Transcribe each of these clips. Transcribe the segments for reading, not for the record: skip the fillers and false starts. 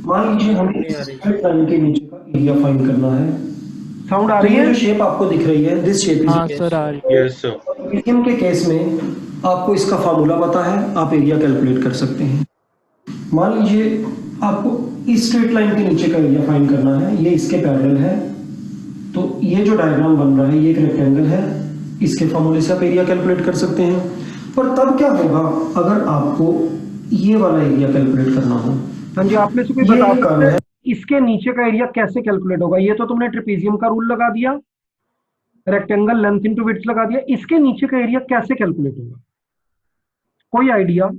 मान लीजिए हमें नहीं इस आ रही। स्ट्रेट लाइन के नीचे का एरिया फाइंड करना है। साउंड आ तो रही ये है? जो शेप आपको दिख रही है, दिस शेप इज हाँ यस सर आ सर, रही है। Yes sir. ट्रेपेजियम के केस में आपको इसका फार्मूला पता है, आप एरिया कैलकुलेट कर सकते हैं। मान लीजिए आपको इस स्ट्रेट लाइन के नीचे का एरिया फाइंड करना है, ये इसके पैरेलल है। तो ये जो डायग्राम बन रहा है ये एक रेक्टेंगल है, इसके फार्मूले से आप एरिया कैलकुलेट कर सकते हैं। पर तब क्या होगा अगर आपको ये वाला एरिया कैलकुलेट करना हो? हाँ जी, आप में से कोई ये बता एक कर्व सकते है, हैं इसके नीचे का एरिया कैसे कैलकुलेट होगा? ये तो तुमने ट्रेपेजियम का रूल लगा दिया, रेक्टेंगल लेंथ इनटू विड्थ लगा दिया, इसके नीचे का एरिया कैसे कैलकुलेट होगा? कोई आइडिया?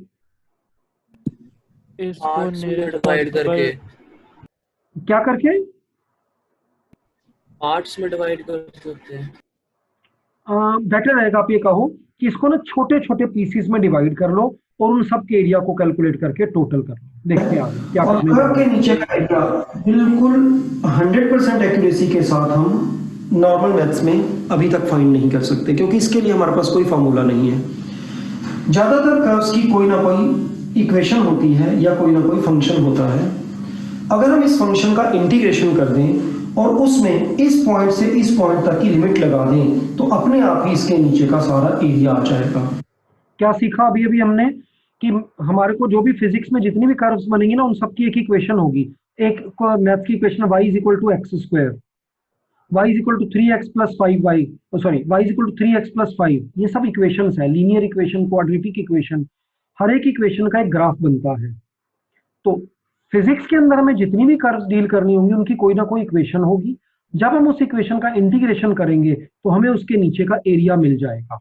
इसको आर्ट्स में नियरेस्ट डिवाइड करके, पॉसिबल क्या करके? आर्ट्स में डिवाइड कर सकते हैं। बेटर रहेगा आप ये कहो कि इसको ना छोटे छोटे पीसीस में डिवाइड कर लो और उन सब के एरिया को कैलकुलेट करके टोटल कर लो। देखते हैं आगे क्या और करने जा कर्व रहे के हैं। नीचे का एरिया बिल्कुल 100% एक्यूरेसी के साथ हम नॉर्मल मैथ्स में अभी तक फाइंड नहीं कर सकते, क्योंकि इसके लिए हमारे पास कोई फार्मूला नहीं है। ज्यादातर कर्व्स की कोई ना कोई इक्वेशन होती है या कोई ना कोई फंक्शन होता है। अगर हम इस फंक्शन का इंटीग्रेशन कर दें और उसमें इस पॉइंट से इस पॉइंट तक की लिमिट लगा दें तो अपने आप ही इसके नीचे का सारा एरिया आ जाएगा। क्या सीखा अभी अभी हमने कि हमारे को जो भी फिजिक्स में जितनी भी कर्व्स बनेंगी ना उन सबकी एक इक्वेशन होगी। एक मैथ की equation y is equal to X square, y is equal to 3x plus 5y, sorry y is equal to 3x plus 5। ये सब इक्वेशंस है, लीनियर इक्वेशन, क्वाड्रेटिक इक्वेशन, हर एक इक्वेशन का एक ग्राफ बनता है। तो फिजिक्स के अंदर हमें जितनी भी कर्व्स डील करनी होंगी उनकी कोई ना कोई इक्वेशन होगी। जब हम उस इक्वेशन का इंटीग्रेशन करेंगे तो हमें उसके नीचे का एरिया मिल जाएगा।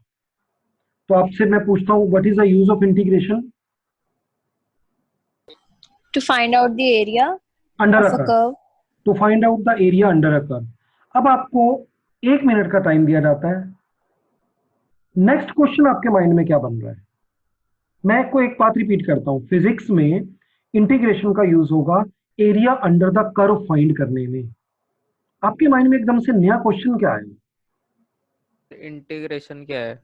तो आपसे मैं पूछता हूँ, what is the use of integration? To find out the area under a of a curve, curve. To find out the area under a curve. अब आपको 1 मिनट का टाइम दिया जाता है। नेक्स्ट क्वेश्चन आपके माइंड में क्या बन रहा है? मैं आपको एक बात रिपीट करता हूं, फिजिक्स में इंटीग्रेशन का यूज होगा area under the curve find करने में। आपके माइंड में एकदम से नया क्वेश्चन क्या है? इंटीग्रेशन क्या है?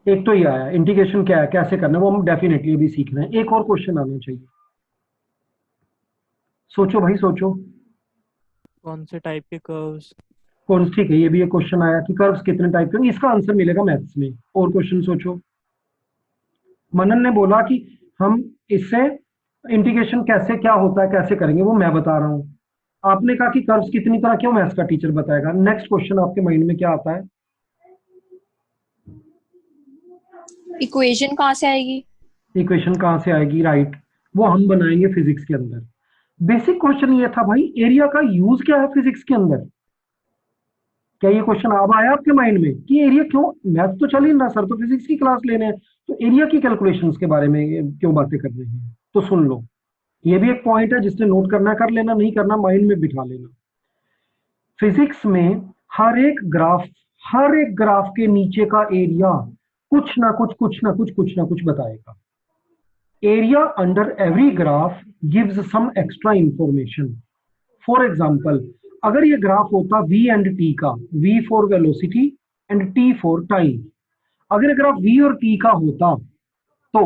एक तो ये आया इंटीग्रेशन क्या है, कैसे करना है, वो हम डेफिनेटली अभी सीख रहे हैं। एक और क्वेश्चन आना चाहिए। सोचो भाई सोचो। कौन से टाइप के कर्व्स? कौन, ठीक है, ये भी एक क्वेश्चन आया कि कर्व्स कितने टाइप के, इसका आंसर मिलेगा मैथ्स में। और क्वेश्चन सोचो। मनन ने बोला कि हम इससे इंटीग्रेशन कैसे क्या होता है कैसे करेंगे, वो मैं बता रहा हूं। आपने कहा कि कर्व्स कितनी तरह के, हो मैथ्स का टीचर बताएगा। नेक्स्ट क्वेश्चन आपके माइंड में क्या आता है? इक्वेशन कहाँ से आएगी? इक्वेशन कहां से आएगी, राइट, वो हम बनाएंगे फिजिक्स के अंदर। बेसिक क्वेश्चन ये था भाई, एरिया का यूज क्या है फिजिक्स के अंदर? क्या ये क्वेश्चन अब आया आपके माइंड में कि एरिया क्यों, मैथ तो चल ही ना सर, तो फिजिक्स की क्लास लेने हैं, तो एरिया की कैलकुलेशंस के बारे में क्यों बातें कर रहे हैं? तो सुन लो, ये भी एक पॉइंट है, जिसने नोट करना कर लेना, नहीं करना माइंड में बिठा लेना। फिजिक्स में हर एक ग्राफ के नीचे का एरिया कुछ ना कुछ बताएगा। Area under every graph gives some extra information. For example, अगर ये ग्राफ होता v एंड t का, v for velocity and t for time, अगर ग्राफ v और t का होता तो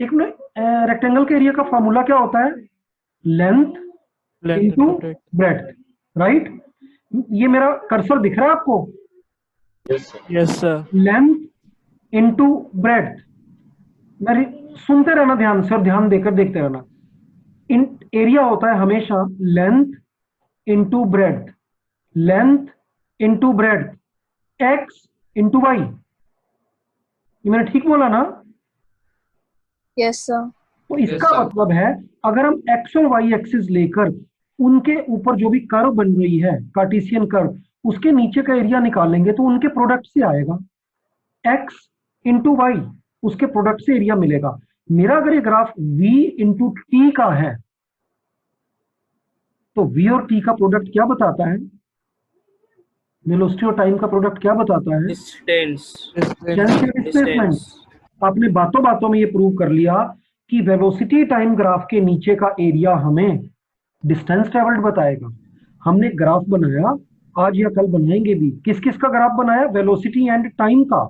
एक रेक्टेंगल के एरिया का फॉर्मूला क्या होता है? Length length into into breadth. Breadth, right. ये मेरा कर्सर दिख रहा है आपको? Yes sir. Yes sir. Length into breadth. मेरी सुनते रहना ध्यान से और ध्यान देकर देखते रहना। इन एरिया होता है हमेशा length into breadth, length into breadth, X into Y. ये मैंने ठीक बोला ना? Yes, sir. तो यस इसका सर। मतलब है अगर हम एक्स और वाई एक्सिस लेकर उनके ऊपर जो भी कर्व बन रही है कार्टेशियन कर्व, उसके नीचे का एरिया निकालेंगे तो उनके प्रोडक्ट से आएगा। एक्स इंटू वाई, उसके प्रोडक्ट से एरिया मिलेगा। मेरा अगर ये ग्राफ v इंटू टी का है तो v और t का प्रोडक्ट क्या बताता है? वेलोसिटी और टाइम का प्रोडक्ट क्या बताता है? डिस्टेंस। डिस्प्लेसमेंट। डिस्टेंस। आपने बातों बातों में ये प्रूव कर लिया कि वेलोसिटी टाइम ग्राफ के नीचे का एरिया हमें डिस्टेंस ट्रेवल्ड बताएगा। हमने ग्राफ बनाया, आज या कल बनाएंगे भी, किस किस का ग्राफ बनाया? वेलोसिटी एंड टाइम का,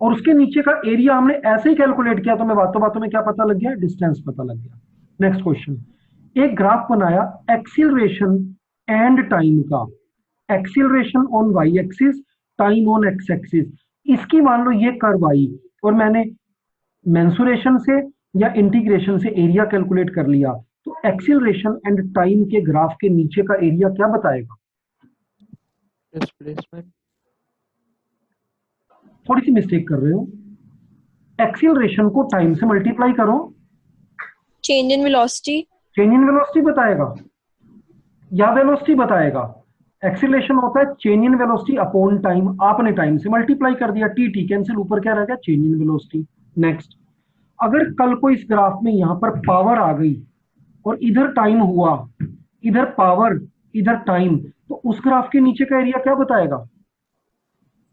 और उसके नीचे का एरिया हमने ऐसे ही कैलकुलेट किया तो हमें बातों बातों में क्या पता लग गया? डिस्टेंस पता लग गया। नेक्स्ट क्वेश्चन, एक ग्राफ बनाया एक्सीलरेशन एंड टाइम का, acceleration on Y axis, time on X axis. इसकी मान लो ये कर्व आई और मैंने मेंसुरेशन से या इंटीग्रेशन से एरिया कैलकुलेट कर लिया, तो एक्सीलरेशन एंड टाइम के ग्राफ के नीचे का एरिया क्या बताएगा? डिस्प्लेसमेंट। थोड़ी सी मिस्टेक कर रहे हो, एक्सीलरेशन को टाइम से मल्टीप्लाई करो, Change in velocity. Change in velocity बताएगा या वेलोसिटी बताएगा? एक्सीलरेशन होता है change in velocity upon time, आपने टाइम से मल्टीप्लाई कर दिया, टी टी कैंसिल, ऊपर क्या रह गया? Change in velocity. नेक्स्ट, अगर कल को इस ग्राफ में यहां पर पावर आ गई और इधर टाइम हुआ, इधर पावर इधर टाइम, तो उस ग्राफ के नीचे का एरिया क्या बताएगा?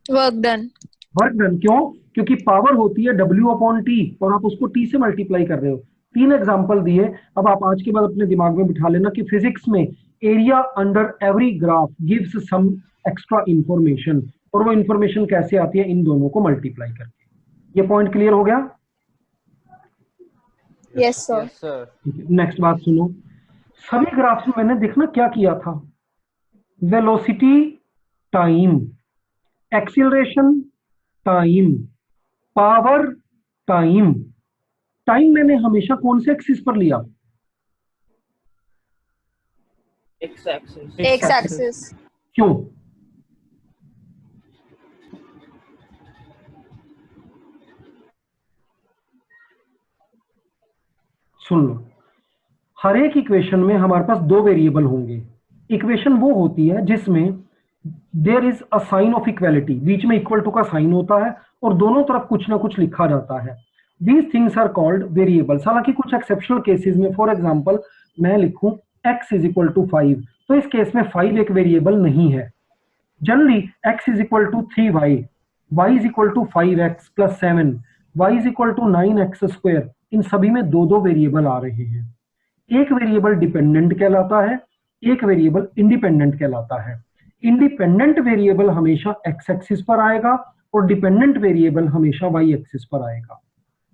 Work done. Work done. क्यों? क्योंकि पावर होती है W अपॉन टी और आप उसको टी से मल्टीप्लाई कर रहे हो। 3 एग्जांपल दिए, अब आप आज के बाद अपने दिमाग में बिठा लेना कि फिजिक्स में area under every graph gives some extra information, और वो इंफॉर्मेशन कैसे आती है? इन दोनों को मल्टीप्लाई करके। ये पॉइंट क्लियर हो गया? Yes, sir. Yes, sir. Next बात सुनो, सभी ग्राफ्स में मैंने देखना क्या किया था, velocity time, acceleration time, power time. Time मैंने हमेशा कौन से एक्सिस पर लिया? X axis. X axis. क्यों? सुन लो, हर एक इक्वेशन में हमारे पास 2 वेरिएबल होंगे। इक्वेशन वो होती है जिसमें there is a sign of equality, बीच में इक्वल टू का साइन होता है और दोनों तरफ कुछ ना कुछ लिखा जाता है। These things are called variables. हालांकि कुछ एक्सेप्शनल केसेस में, फॉर एग्जांपल मैं लिखूं x इज इक्वल टू 5, तो इस केस में 5 एक वेरिएबल नहीं है। Generally x is equal to 3y, y is equal to 5x plus 7, y is equal to 9x square, इन सभी में 2-2 वेरिएबल आ रहे हैं। एक वेरिएबल डिपेंडेंट कहलाता है, एक वेरिएबल इंडिपेंडेंट कहलाता है। इंडिपेंडेंट वेरिएबल हमेशा x एक्सिस पर आएगा और डिपेंडेंट वेरिएबल हमेशा y एक्सिस पर आएगा।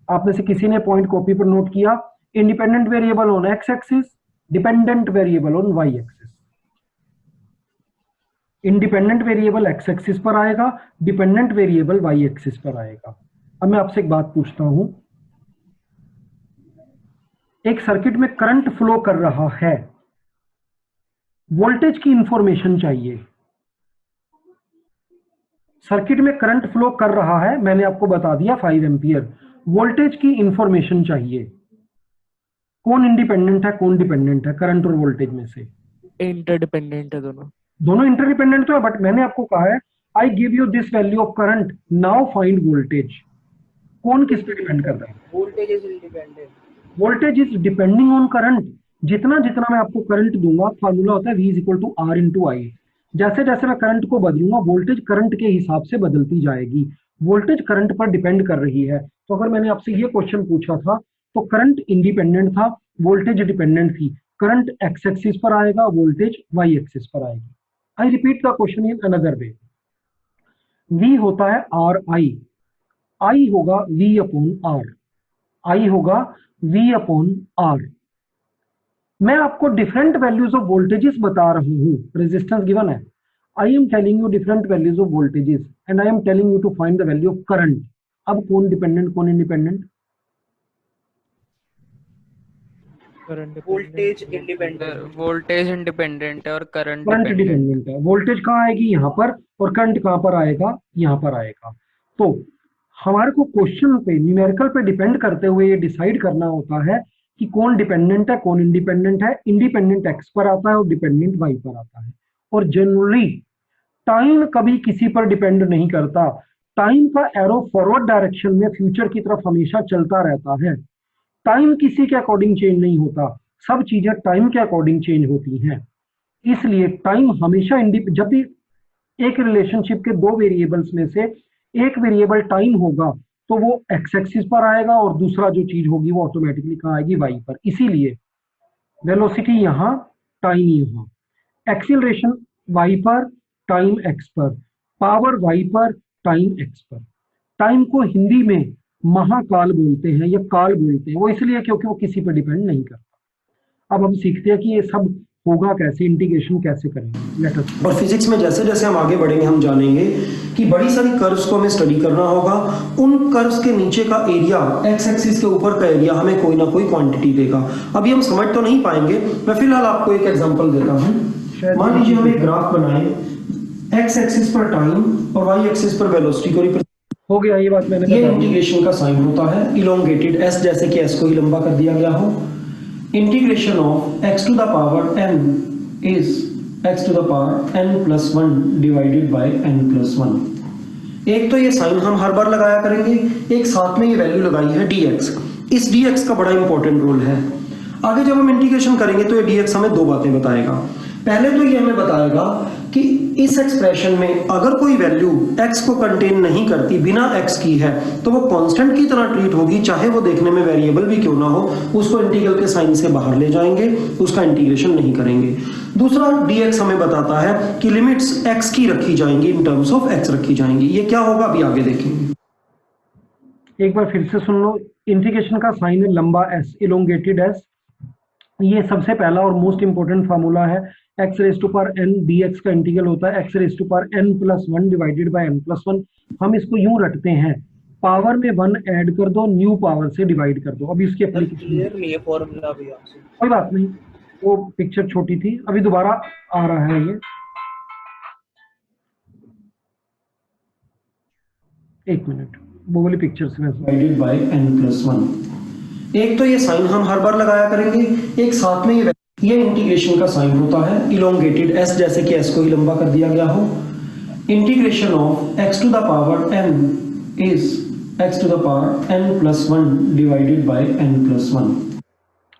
आप में से किसी ने पॉइंट कॉपी पर नोट किया? Independent variable on x axis, dependent variable on y axis. Independent variable x axis पर आएगा, डिपेंडेंट वेरिएबल y एक्सिस पर आएगा। अब मैं आपसे एक बात पूछता हूं, एक सर्किट में करंट फ्लो कर रहा है, वोल्टेज की इंफॉर्मेशन चाहिए। सर्किट में करंट फ्लो कर रहा है, मैंने आपको बता दिया 5 एम्पियर, वोल्टेज की इंफॉर्मेशन चाहिए। कौन इंडिपेंडेंट है कौन डिपेंडेंट है करंट और वोल्टेज में से? इंटरडिपेंडेंट है दोनों। दोनों इंटरडिपेंडेंट तो है, बट मैंने आपको कहा है I give you this value of current, now find voltage. कौन किस पे डिपेंड करता है? Voltage is independent. Voltage is depending on current. जितना जितना मैं आपको करंट दूंगा, फार्मूला होता है V is equal to R into I. जैसे जैसे मैं करंट को बदलूंगा, वोल्टेज करंट के हिसाब से बदलती जाएगी। वोल्टेज करंट पर डिपेंड कर रही है। तो अगर मैंने आपसे ये क्वेश्चन पूछा था तो करंट इंडिपेंडेंट था, वोल्टेज डिपेंडेंट थी। करंट एक्स एक्सिस पर आएगा, वोल्टेज वाई एक्सिस पर आएगी। I repeat the question in another way. V होता है आर आई, आई होगा V अपॉन आर, आई होगा V अपॉन आर। मैं आपको डिफरेंट वैल्यूज ऑफ वोल्टेजेस बता रहा हूं, रेजिस्टेंस गिवन है। I am telling you different values of voltages and I am telling you to find the value of current. अब कौन dependent कौन independent? Voltage independent. Voltage independent है और current current dependent. Dependent है। Voltage कहाँ आएगी? यहाँ पर, और करंट कहाँ पर आएगा? यहाँ पर आएगा। तो हमारे को क्वेश्चन पे, न्यूमेरिकल पे डिपेंड करते हुए ये डिसाइड करना होता है कि कौन डिपेंडेंट है कौन इंडिपेंडेंट है। इंडिपेंडेंट एक्स पर आता है और डिपेंडेंट वाई पर आता है। और जनरली टाइम कभी किसी पर डिपेंड नहीं करता। टाइम का एरो फॉरवर्ड डायरेक्शन में फ्यूचर की तरफ हमेशा चलता रहता है। टाइम किसी के अकॉर्डिंग चेंज नहीं होता, सब चीजें टाइम के अकॉर्डिंग चेंज होती हैं। इसलिए टाइम हमेशा जब भी एक रिलेशनशिप के 2 वेरिएबल्स में से एक वेरिएबल टाइम होगा तो वो एक्स एक्सिस पर आएगा और दूसरा जो चीज होगी वो ऑटोमेटिकली कहाँ आएगी? वाई पर। इसीलिए वेलोसिटी यहाँ, टाइम यहाँ, एक्सीलरेशन वाई पर, टाइम एक्स पर, पावर वाई पर, टाइम एक्स पर। टाइम को हिंदी में महाकाल बोलते हैं या काल बोलते हैं, वो इसलिए क्योंकि वो किसी पर डिपेंड नहीं करता। अब हम सीखते हैं कि ये सब होगा कैसे, इंटीग्रेशन कैसे करेंगे। Let us. और फिजिक्स में जैसे जैसे हम आगे बढ़ेंगे हम जानेंगे कि बड़ी सारी कर्व्स को हमें स्टडी करना होगा। उन कर्व्स के नीचे का एरिया, एक्स एक्सिस के ऊपर का एरिया हमें कोई ना कोई क्वांटिटी देगा। अभी हम समझ तो नहीं पाएंगे, मैं फिलहाल आपको एक एग्जांपल देता हूं। मान लीजिए हम एक ग्राफ बनाए, एक्स एक्सिस पर टाइम और वाई एक्सिस पर वेलोसिटी को रिप्रेजेंट। हो गया, ये बात मैंने ये बता दी। इंटीग्रेशन का साइन होता है इलोंगेटेड, एस जैसे कि एस को ही लंबा कर दिया गया हो। Integration of X to the power N is X to the power N plus 1 divided by N plus 1। एक तो ये साइन हम हर बार लगाया करेंगे, एक साथ में ये वैल्यू लगाई है dx। इस dx का बड़ा इंपॉर्टेंट रोल है। आगे जब हम इंटीग्रेशन करेंगे तो ये dx हमें दो बातें बताएगा। पहले तो ये हमें बताएगा कि इस एक्सप्रेशन में अगर कोई वैल्यू x को कंटेन नहीं करती, बिना x की है, तो वो कांस्टेंट की तरह ट्रीट होगी, चाहे वो देखने में वेरिएबल भी क्यों ना हो। उसको इंटीग्रल के साइन से बाहर ले जाएंगे, उसका इंटीग्रेशन नहीं करेंगे। दूसरा, dx हमें बताता है कि लिमिट्स x की रखी जाएंगी, इन टर्म्स ऑफ x रखी जाएंगी। ये क्या होगा अभी आगे देखेंगे। एक बार फिर से सुन लो। इंटीग्रेशन का साइन है लंबा s, इलोंगेटेड s। ये सबसे पहला और मोस्ट इंपोर्टेंट फार्मूला है। x raise to power n dx का इंटीग्रल होता है x raise to power n plus 1 divided by n plus 1। हम इसको यूं रटते हैं, पावर में 1 ऐड कर दो, न्यू पावर से डिवाइड कर दो। अभी इसकी एप्लीकेशन क्लियर नहीं है फॉर्मूला भी आपसे। कोई बात नहीं, वो पिक्चर छोटी थी, अभी दोबारा आ रहा है ये। एक मिनट, वो वाली पिक्चर से मैं डिवाइडेड बाय n प्लस 1। एक तो ये साइन हम हर बार लगाया करेंगे, एक साथ में ये इंटीग्रेशन का साइन होता है इलोंगेटेड, s जैसे कि s को ही लंबा कर दिया गया हो। Integration of x to the power n is x to the power n plus 1 divided by n plus 1।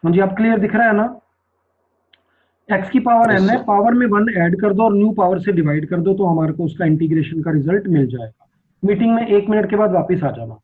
मुझे अब क्लियर दिख रहा है ना। x की पावर n है, पावर में 1 ऐड कर दो और न्यू पावर से डिवाइड कर दो, तो हमारे को उसका इंटीग्रेशन का रिजल्ट मिल जाएगा। मीटिंग में 1 मिनट के बाद वापस आ जाना।